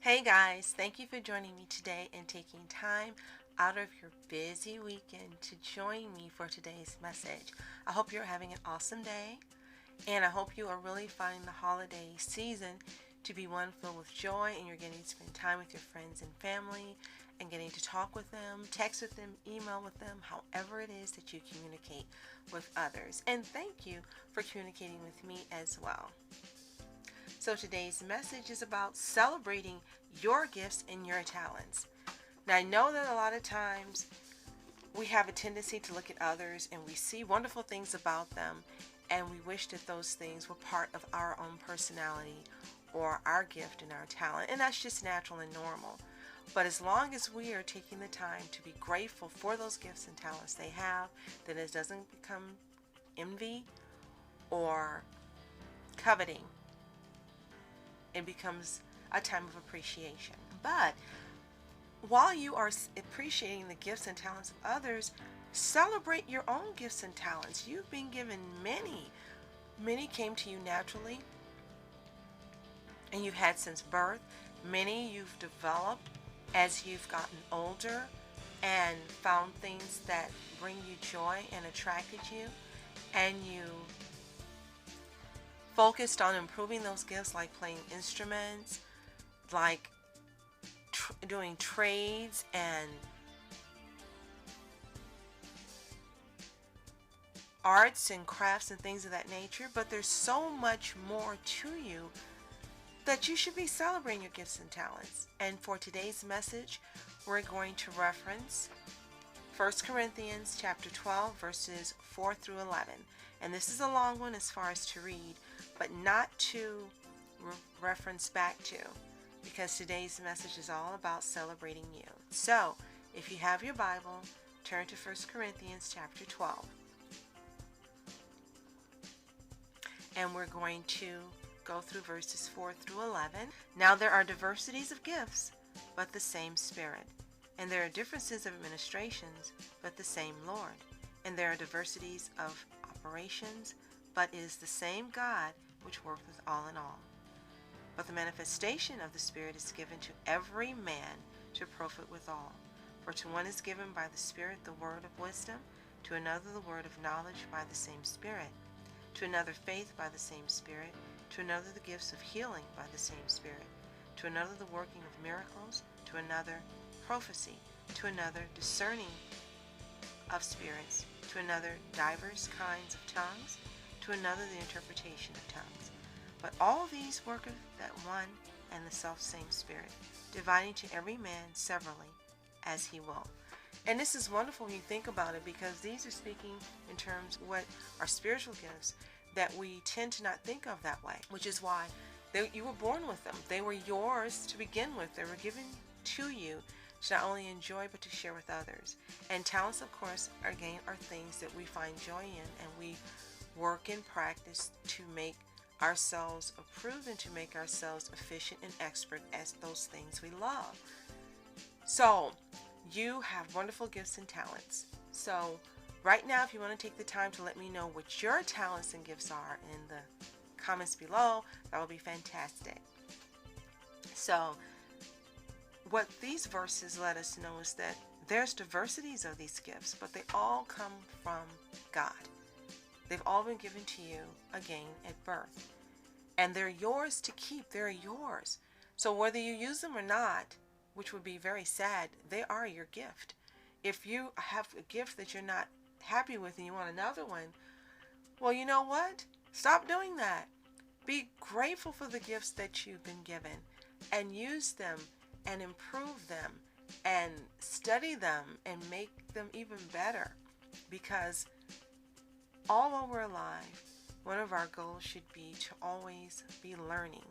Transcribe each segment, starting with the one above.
Hey guys, thank you for joining me today and taking time out of your busy weekend to join me for today's message. I hope you're having an awesome day, and I hope you are really finding the holiday season to be one filled with joy, and you're getting to spend time with your friends and family and getting to talk with them, text with them, email with them, however it is that you communicate with others. And thank you for communicating with me as well. So today's message is about celebrating your gifts and your talents. Now, I know that a lot of times we have a tendency to look at others and we see wonderful things about them, and we wish that those things were part of our own personality or our gift and our talent, and that's just natural and normal. But as long as we are taking the time to be grateful for those gifts and talents they have, then it doesn't become envy or coveting. It becomes a time of appreciation. But while you are appreciating the gifts and talents of others, celebrate your own gifts and talents. You've been given many. Many came to you naturally, and you've had since birth. Many you've developed as you've gotten older and found things that bring you joy and attracted you, and you focused on improving those gifts, like playing instruments, like doing trades and arts and crafts and things of that nature. But there's so much more to you that you should be celebrating your gifts and talents. And for today's message, we're going to reference 1 Corinthians chapter 12, verses 4 through 11. And this is a long one as far as to read, but not to reference back to, because today's message is all about celebrating you. So, if you have your Bible, turn to 1 Corinthians chapter 12. And we're going to go through verses 4 through 11. Now there are diversities of gifts, but the same Spirit. And there are differences of administrations, but the same Lord. And there are diversities of operations, but it is the same God which worketh all in all. But the manifestation of the Spirit is given to every man to profit withal. For to one is given by the Spirit the word of wisdom, to another the word of knowledge by the same Spirit, to another faith by the same Spirit, to another the gifts of healing by the same Spirit, to another the working of miracles, to another prophecy, to another discerning of spirits, to another divers kinds of tongues, to another the interpretation of tongues. But all these worketh that one and the selfsame Spirit, dividing to every man severally as he will. And this is wonderful when you think about it, because these are speaking in terms of what are spiritual gifts that we tend to not think of that way, which is why you were born with them. They were yours to begin with. They were given to you to not only enjoy but to share with others. And talents, of course, are things that we find joy in, and we work and practice to make ourselves approved and to make ourselves efficient and expert at those things we love. So you have wonderful gifts and talents. So right now, if you want to take the time to let me know what your talents and gifts are in the comments below, that would be fantastic. So what these verses let us know is that there's diversities of these gifts, but they all come from God. They've all been given to you again at birth. And they're yours to keep. They're yours. So whether you use them or not, which would be very sad, they are your gift. If you have a gift that you're not happy with and you want another one, well, you know what? Stop doing that. Be grateful for the gifts that you've been given and use them and improve them and study them and make them even better, because all while we're alive, one of our goals should be to always be learning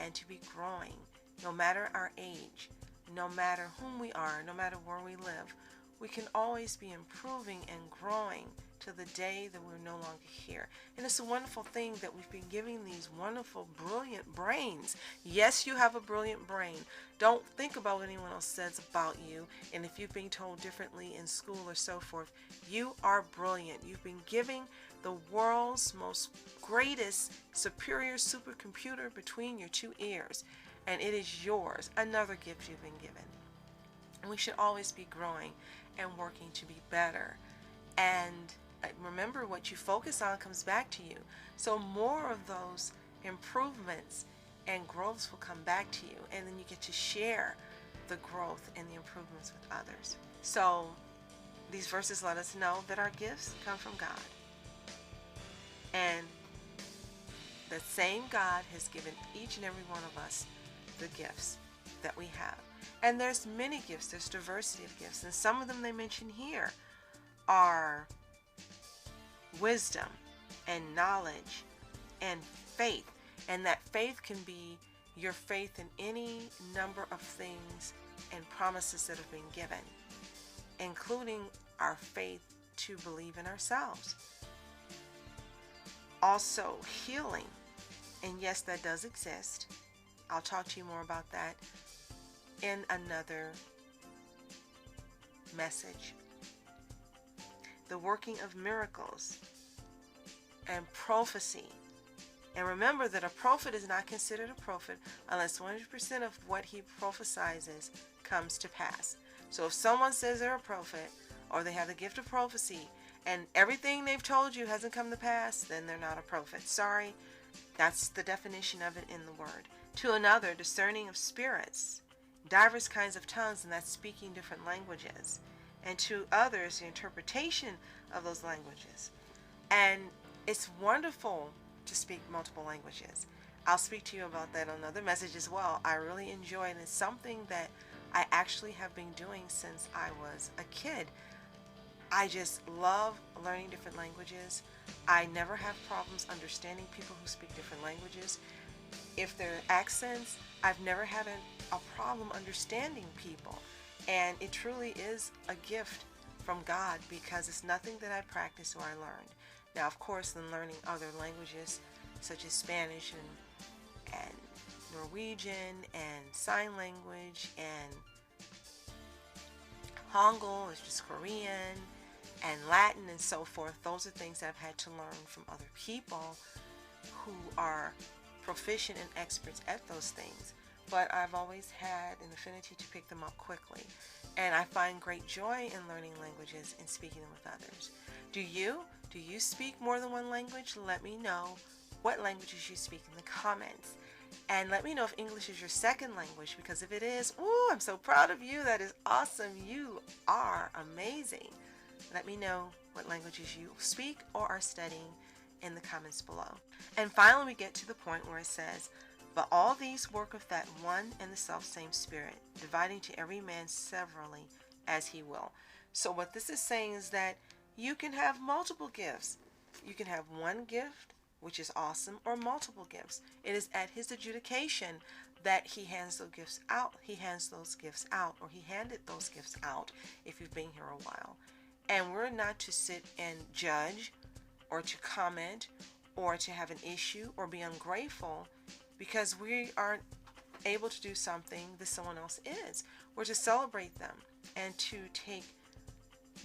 and to be growing, no matter our age, no matter whom we are, no matter where we live. We can always be improving and growing to the day that we're no longer here. And it's a wonderful thing that we've been giving these wonderful, brilliant brains. Yes, you have a brilliant brain. Don't think about what anyone else says about you. And if you've been told differently in school or so forth, you are brilliant. You've been giving the world's most greatest superior supercomputer between your two ears. and it is yours, another gift you've been given. And we should always be growing and working to be better. And remember, what you focus on comes back to you. So more of those improvements and growths will come back to you, and then you get to share the growth and the improvements with others. So these verses let us know that our gifts come from God. And the same God has given each and every one of us the gifts that we have. And there's many gifts, there's diversity of gifts. And some of them they mention here are wisdom and knowledge and faith. And that faith can be your faith in any number of things and promises that have been given, including our faith to believe in ourselves. Also, healing. And yes, that does exist. I'll talk to you more about that in another message. The working of miracles and prophecy. And remember that a prophet is not considered a prophet unless 100% of what he prophesies comes to pass. So if someone says they're a prophet or they have the gift of prophecy and everything they've told you hasn't come to pass, then they're not a prophet. Sorry, that's the definition of it in the word. To another, discerning of spirits, diverse kinds of tongues, and that's speaking different languages. And to others, the interpretation of those languages. And it's wonderful to speak multiple languages. I'll speak to you about that on another message as well. I really enjoy it, and it's something that I actually have been doing since I was a kid. I just love learning different languages. I never have problems understanding people who speak different languages. If they're accents, I've never had a problem understanding people. And it truly is a gift from God, because it's nothing that I practiced or I learned. Now, of course, in learning other languages such as Spanish and Norwegian and sign language and Hangul is just Korean and Latin and so forth, those are things that I've had to learn from other people who are proficient and experts at those things. But I've always had an affinity to pick them up quickly. And I find great joy in learning languages and speaking them with others. Do you? Do you speak more than one language? Let me know what languages you speak in the comments. And let me know if English is your second language, because if it is, ooh, I'm so proud of you. That is awesome. You are amazing. Let me know what languages you speak or are studying in the comments below. And finally, we get to the point where it says, but all these work of that one and the self-same Spirit, dividing to every man severally as he will. So what this is saying is that you can have multiple gifts. You can have one gift, which is awesome, or multiple gifts. It is at his adjudication that he hands those gifts out. He hands those gifts out, or he handed those gifts out if you've been here a while. And we're not to sit and judge or to comment or to have an issue or be ungrateful because we aren't able to do something that someone else is. We're to celebrate them and to take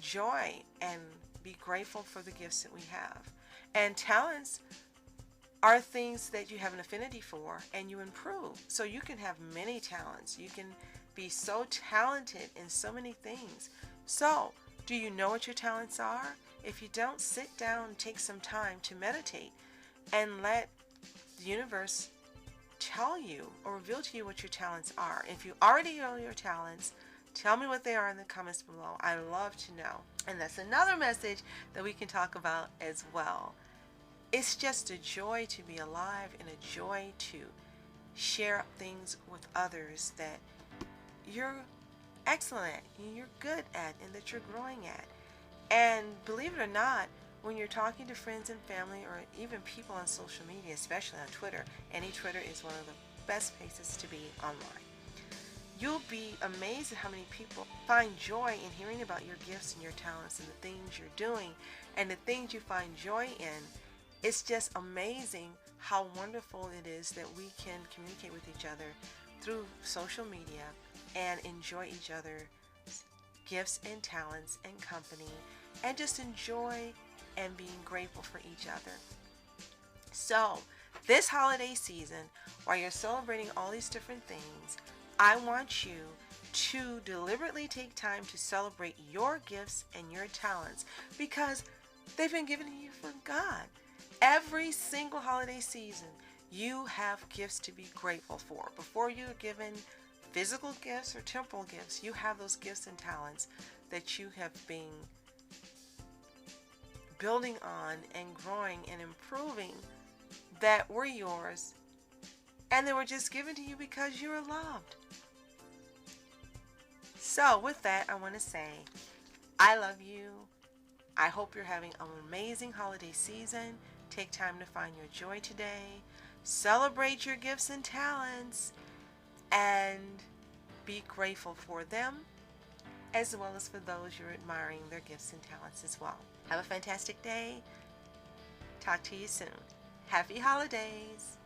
joy and be grateful for the gifts that we have. And talents are things that you have an affinity for and you improve. So you can have many talents. You can be so talented in so many things. So, do you know what your talents are? If you don't, sit down and take some time to meditate and let the universe tell you or reveal to you what your talents are. If you already know your talents, tell me what they are in the comments below. I love to know. And that's another message that we can talk about as well. It's just a joy to be alive and a joy to share things with others that you're excellent at, you're good at, and that you're growing at. And believe it or not, when you're talking to friends and family or even people on social media, especially on Twitter, Twitter is one of the best places to be online. You'll be amazed at how many people find joy in hearing about your gifts and your talents and the things you're doing and the things you find joy in. It's just amazing how wonderful it is that we can communicate with each other through social media and enjoy each other's gifts and talents and company and just enjoy and being grateful for each other. So This holiday season, while you're celebrating all these different things, I want you to deliberately take time to celebrate your gifts and your talents because they've been given to you from God. Every single holiday season, you have gifts to be grateful for. Before you're given physical gifts or temporal gifts, you have those gifts and talents that you have been building on and growing and improving that were yours, and they were just given to you because you are loved. So with that, I want to say I love you. I hope you're having an amazing holiday season. Take time to find your joy today. Celebrate your gifts and talents and be grateful for them, as well as for those you're admiring their gifts and talents as well. Have a fantastic day. Talk to you soon. Happy holidays.